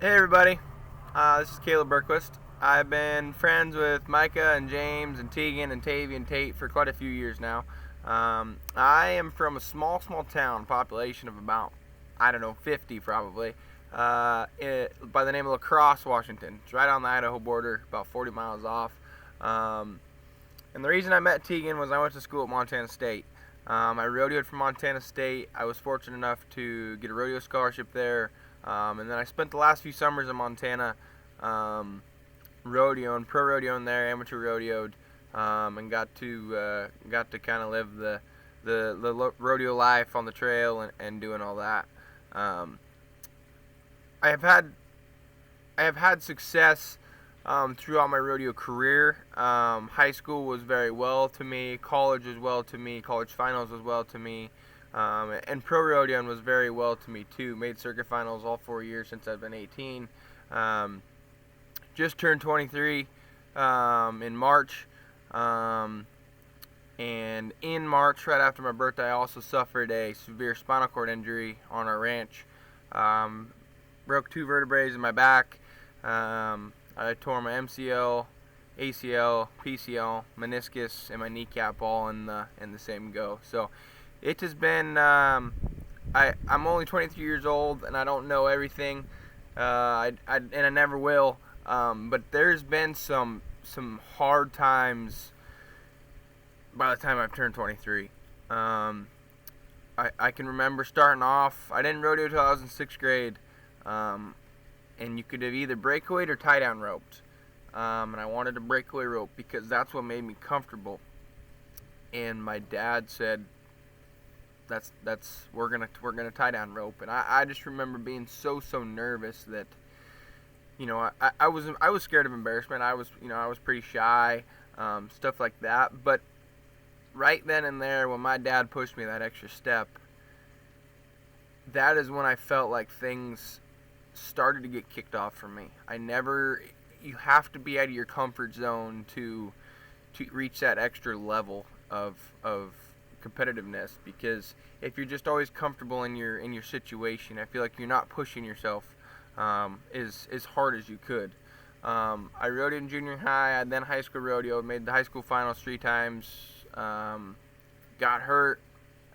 Hey everybody, this is Caleb Berquist. I've been friends with Mika and James and Tegan and Tavy and Tate for quite a few years now. I am from a small town, population of about, 50 probably, by the name of La Crosse, Washington. It's right on the Idaho border, about 40 miles off. And the reason I met Tegan was I went to school at Montana State. I rodeoed for Montana State. I was fortunate enough to get a rodeo scholarship there. And then I spent the last few summers in Montana rodeoing, pro rodeoing there, amateur rodeoed, and got to kind of live the rodeo life on the trail and doing all that. I have had success throughout my rodeo career. High school was very well to me. College was well to me. College finals was well to me. And pro rodeoing was very well to me too. Made circuit finals all 4 years since I've been 18. Just turned 23 in March. And in March, right after my birthday, I also suffered a severe spinal cord injury on our ranch. Broke 2 vertebrae in my back. I tore my MCL, ACL, PCL, meniscus, and my kneecap all in the same go. So it has been. I'm only 23 years old, and I don't know everything. And I never will. But there's been some hard times by the time I've turned 23. I can remember starting off. I didn't rodeo until I was in 6th grade. And you could have either breakaway or tie down roped. And I wanted to breakaway rope because that's what made me comfortable. And my dad said, we're gonna tie down rope. And I just remember being so nervous that, I was scared of embarrassment. I was pretty shy, stuff like that. But right then and there, when my dad pushed me that extra step, that is when I felt like things started to get kicked off for me. You have to be out of your comfort zone to reach that extra level of competitiveness, because if you're just always comfortable in your situation, I feel like you're not pushing yourself as hard as you could. I rode in junior high, I then high school rodeo, made the high school finals 3 times, got hurt,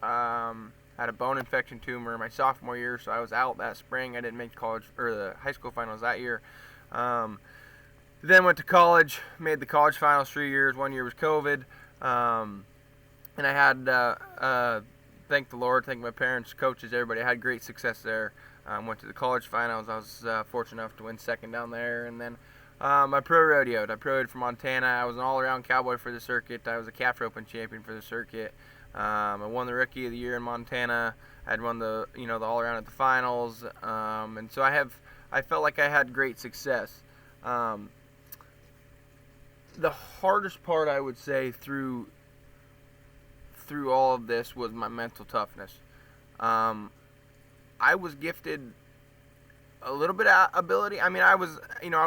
had a bone infection tumor my sophomore year, so I was out that spring. I didn't make college or the high school finals that year. Then went to college, made the college finals 3 years. 1 year was COVID, and I had thank the Lord, thank my parents, coaches, everybody. I had great success there. Went to the college finals. I was fortunate enough to win 2nd down there, and then I pro rodeoed. I pro'd for Montana. I was an all-around cowboy for the circuit. I was a calf roping champion for the circuit. I won the Rookie of the Year in Montana. I had won the all-around at the finals, and so I felt like I had great success. The hardest part, I would say, through all of this was my mental toughness. I was gifted a little bit of ability. I mean, I was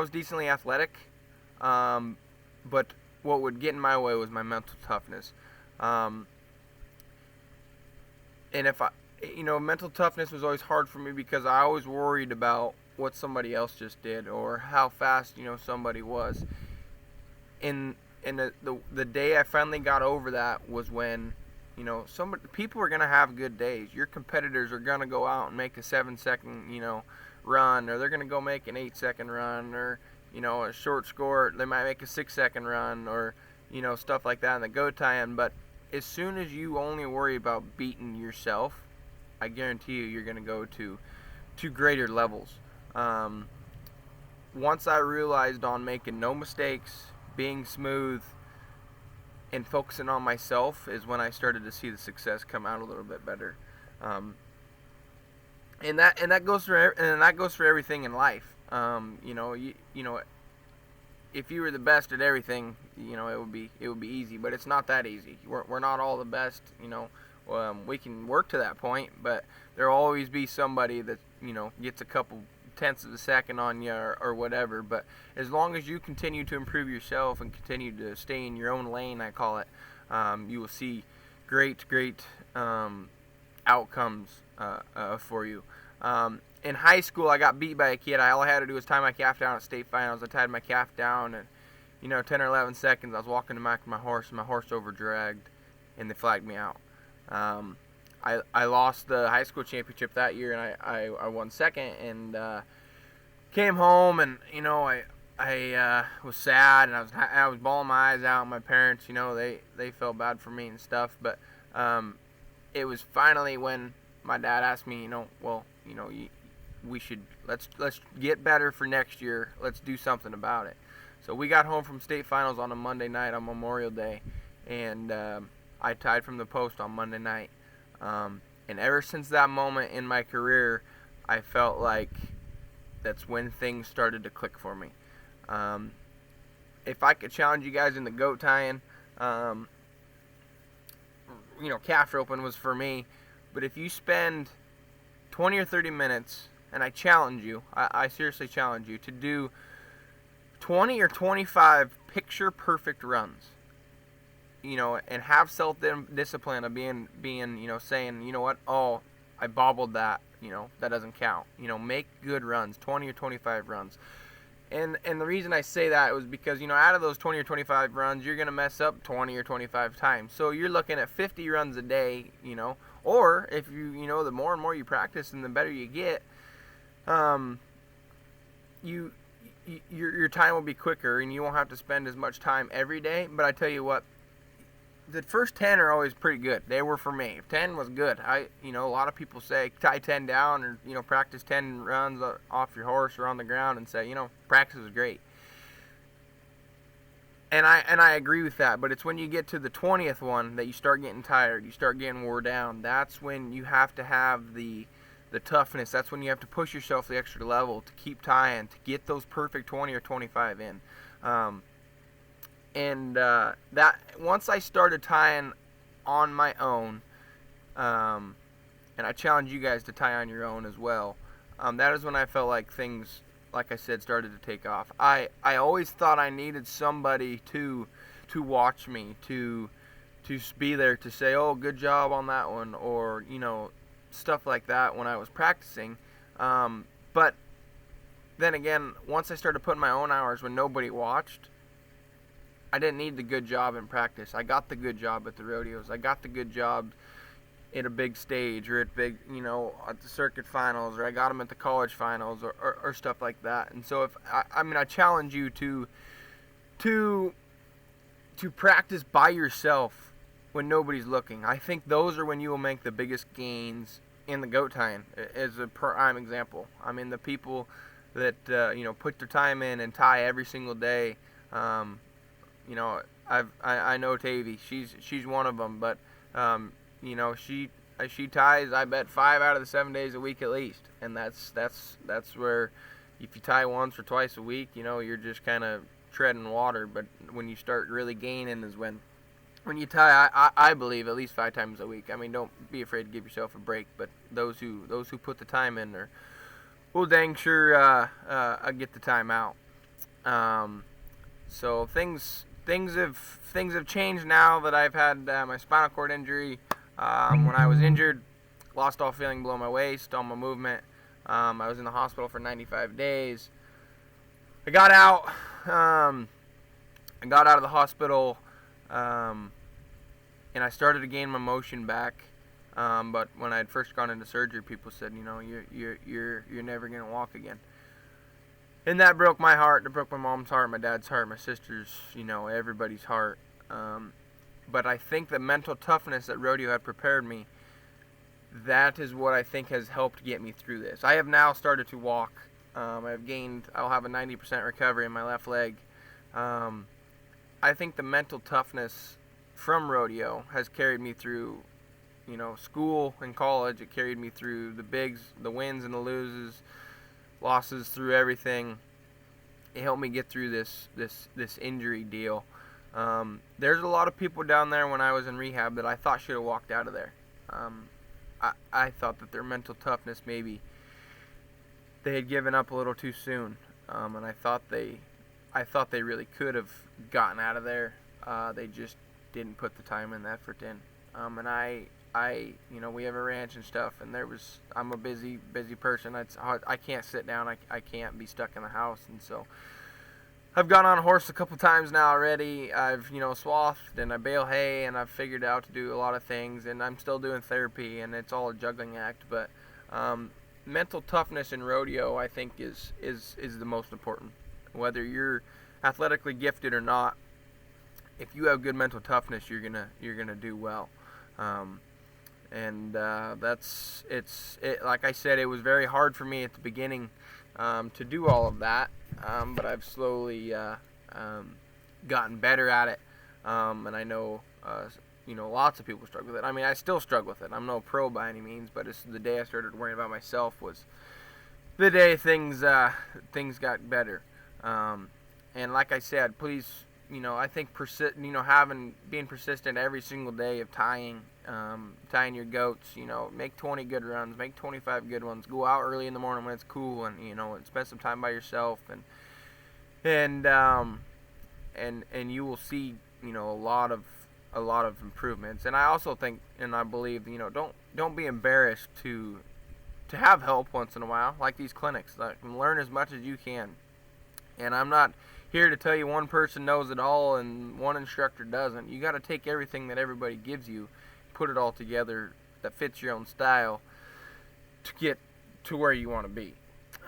decently athletic, but what would get in my way was my mental toughness. And mental toughness was always hard for me because I always worried about what somebody else just did or how fast, somebody was. And the day I finally got over that was when, people are going to have good days. Your competitors are going to go out and make a 7-second, run, or they're going to go make an 8-second run, or, a short score, they might make a 6-second run, or, stuff like that in the go time. But as soon as you only worry about beating yourself, I guarantee you're going to go to greater levels. Once I realized on making no mistakes, being smooth, and focusing on myself is when I started to see the success come out a little bit better. And that goes for everything in life. If you were the best at everything, it would be easy, but it's not that easy. We're not all the best, we can work to that point, but there'll always be somebody that, gets a couple tenths of a second on you or whatever. But as long as you continue to improve yourself and continue to stay in your own lane, I call it, you will see great outcomes for you. in high school, I got beat by a kid. All I had to do was tie my calf down at state finals. I tied my calf down, and 10 or 11 seconds, I was walking to back of my horse, and my horse over-dragged, and they flagged me out. I lost the high school championship that year, and I won second, and came home, and I was sad, and I was bawling my eyes out. My parents, they felt bad for me and stuff, but it was finally when my dad asked me, we should let's get better for next year. Let's do something about it. So we got home from state finals on a Monday night on Memorial Day, and I tied from the post on Monday night. And ever since that moment in my career, I felt like that's when things started to click for me. If I could challenge you guys in the goat tying, calf roping was for me. But if you spend 20 or 30 minutes, and I challenge you, I seriously challenge you to do 20 or 25 picture-perfect runs, and have self-discipline of being, saying, you know what, oh, I bobbled that, that doesn't count. Make good runs, 20 or 25 runs. And the reason I say that was because, out of those 20 or 25 runs, you're going to mess up 20 or 25 times. So you're looking at 50 runs a day, or if the more and more you practice and the better you get, your time will be quicker and you won't have to spend as much time every day. But I tell you what, the first 10 are always pretty good. They were for me. 10 was good. A lot of people say tie 10 down or, practice 10 runs off your horse or on the ground and say, practice was great. And I agree with that, but it's when you get to the 20th one that you start getting tired, you start getting wore down. That's when you have to have the toughness. That's when you have to push yourself the extra level to keep tying, to get those perfect 20 or 25 in. That once I started tying on my own, and I challenge you guys to tie on your own as well, that is when I felt like things, like I said, started to take off. I always thought I needed somebody to watch me, to be there to say, oh, good job on that one, or stuff like that when I was practicing. But then again, once I started putting my own hours when nobody watched, I didn't need the good job in practice. I got the good job at the rodeos. I got the good job at a big stage, or at big, at the circuit finals, or I got them at the college finals, or stuff like that. And so I challenge you to practice by yourself when nobody's looking. I think those are when you will make the biggest gains in the goat tying, as a prime example. The people that put their time in and tie every single day. I know Tavy. She's one of them, but she ties, I bet, 5 out of the 7 days a week at least, and that's where if you tie once or twice a week, you're just kind of treading water. But when you start really gaining is when you tie, I believe, at least 5 times a week. Don't be afraid to give yourself a break, but those who put the time in will dang sure get the time out. So things have changed now that I've had my spinal cord injury. When I was injured, lost all feeling below my waist, all my movement. I was in the hospital for 95 days. I got out. Of the hospital, and I started to gain my motion back. But when I had first gone into surgery, people said, you're never gonna walk again. And that broke my heart. It broke my mom's heart, my dad's heart, my sister's, everybody's heart. But I think the mental toughness that rodeo had prepared me, that is what I think has helped get me through this. I have now started to walk. I'll have a 90% recovery in my left leg. I think the mental toughness from rodeo has carried me through, school and college. It carried me through the bigs, the wins and the loses, losses, through everything. It helped me get through this injury deal. There's a lot of people down there when I was in rehab that I thought should have walked out of there. I thought that their mental toughness, maybe they had given up a little too soon, and I thought they really could have gotten out of there. They just didn't put the time and the effort in. And we have a ranch and stuff, and I'm a busy person. I can't sit down. I can't be stuck in the house, and so I've gone on a horse a couple times now already. I've, swathed and I bale hay, and I've figured out to do a lot of things, and I'm still doing therapy, and it's all a juggling act. But mental toughness in rodeo, I think, is the most important. Whether you're athletically gifted or not, if you have good mental toughness, you're gonna do well. Like I said, it was very hard for me at the beginning to do all of that, but I've slowly gotten better at it, and I know lots of people struggle with it. I mean, I still struggle with it. I'm no pro by any means, but it's the day I started worrying about myself was the day things got better. And like I said, please, I think being persistent every single day of tying your goats. Make 20 good runs, make 25 good ones. Go out early in the morning when it's cool, and and spend some time by yourself, and you will see a lot of improvements. And I also think, and I believe, don't be embarrassed to have help once in a while, like these clinics. Learn as much as you can. And I'm not here to tell you one person knows it all and one instructor doesn't. You got to take everything that everybody gives you, put it all together that fits your own style to get to where you want to be.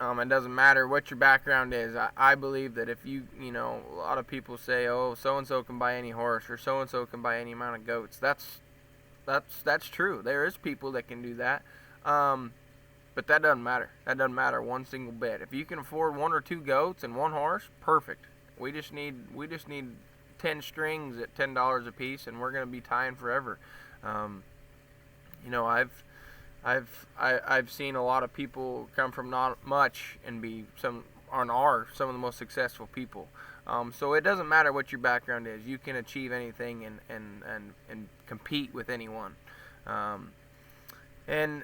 It doesn't matter what your background is. I believe that if a lot of people say, oh, so-and-so can buy any horse, or so-and-so can buy any amount of goats. That's true. There is people that can do that. But that doesn't matter. That doesn't matter one single bit. If you can afford 1 or 2 goats and 1 horse, perfect. We just need 10 strings at $10 a piece, and we're going to be tying forever. I've seen a lot of people come from not much and be some of the most successful people. So it doesn't matter what your background is. You can achieve anything and compete with anyone. And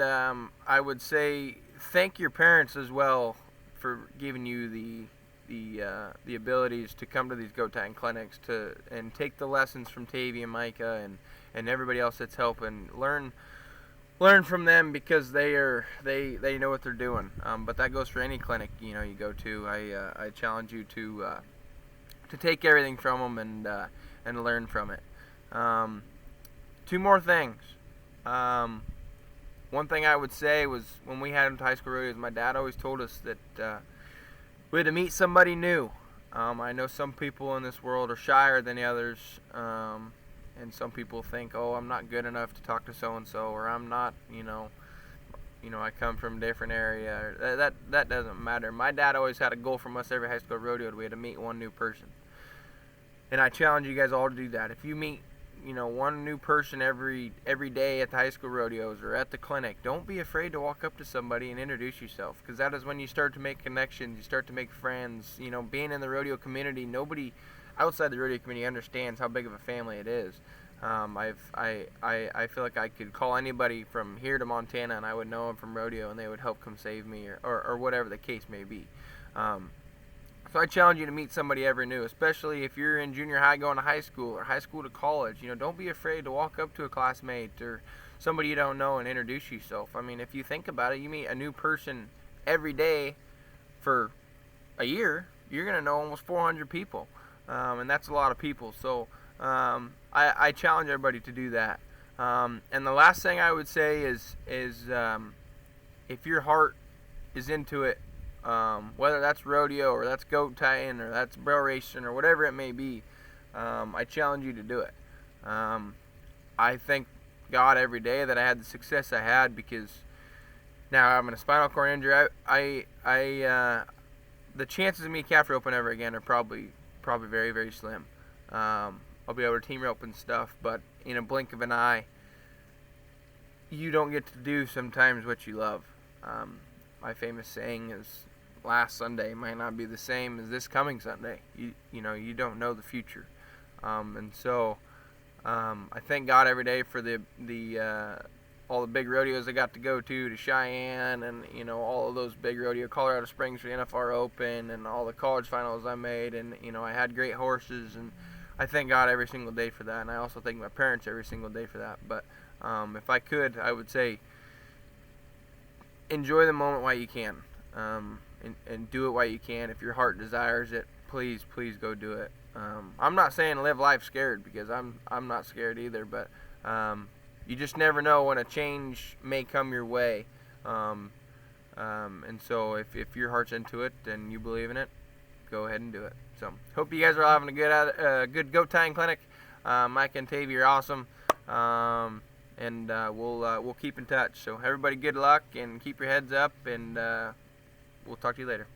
I would say thank your parents as well for giving you the abilities to come to these goat tying clinics and take the lessons from Tavy and Mika and everybody else that's helping. Learn from them, because they know what they're doing. But that goes for any clinic you go to. I challenge you to take everything from them and learn from it. 2 more things. One thing I would say was, when we had him to high school rodeos, my dad always told us that we had to meet somebody new. I know some people in this world are shyer than the others, and some people think, oh, I'm not good enough to talk to so-and-so, or I'm not, I come from a different area. That doesn't matter. My dad always had a goal from us every high school rodeo. We had to meet 1 new person. And I challenge you guys all to do that. If you meet 1 new person every day at the high school rodeos or at the clinic, don't be afraid to walk up to somebody and introduce yourself, because that is when you start to make connections, you start to make friends. Being in the rodeo community, nobody outside the rodeo community understands how big of a family it is. I feel like I could call anybody from here to Montana and I would know them from rodeo, and they would help come save me, or whatever the case may be. So I challenge you to meet somebody ever new, especially if you're in junior high going to high school or high school to college. Don't be afraid to walk up to a classmate or somebody you don't know and introduce yourself. I mean, if you think about it, you meet a new person every day for a year, you're going to know almost 400 people, and that's a lot of people. So I challenge everybody to do that. And the last thing I would say is if your heart is into it, whether that's rodeo or that's goat tying or that's barrel racing or whatever it may be, I challenge you to do it. I thank God every day that I had the success I had, because now having a spinal cord injury, the chances of me calf roping ever again are probably very, very slim. I'll be able to team rope and stuff, but in a blink of an eye, you don't get to do sometimes what you love. My famous saying is, last Sunday might not be the same as this coming Sunday. You don't know the future. And so I thank God every day for all the big rodeos I got to go to Cheyenne, and all of those big rodeo, Colorado Springs for the NFR Open, and all the college finals I made, and I had great horses and I thank God every single day for that, and I also thank my parents every single day for that. But if I could, I would say enjoy the moment while you can, and do it while you can. If your heart desires it, please, please go do it. I'm not saying live life scared, because I'm not scared either, but you just never know when a change may come your way. And so if your heart's into it and you believe in it, go ahead and do it. So hope you guys are having a good goat tying clinic. Mike and Tavy are awesome. And we'll keep in touch. So everybody, good luck and keep your heads up, and we'll talk to you later.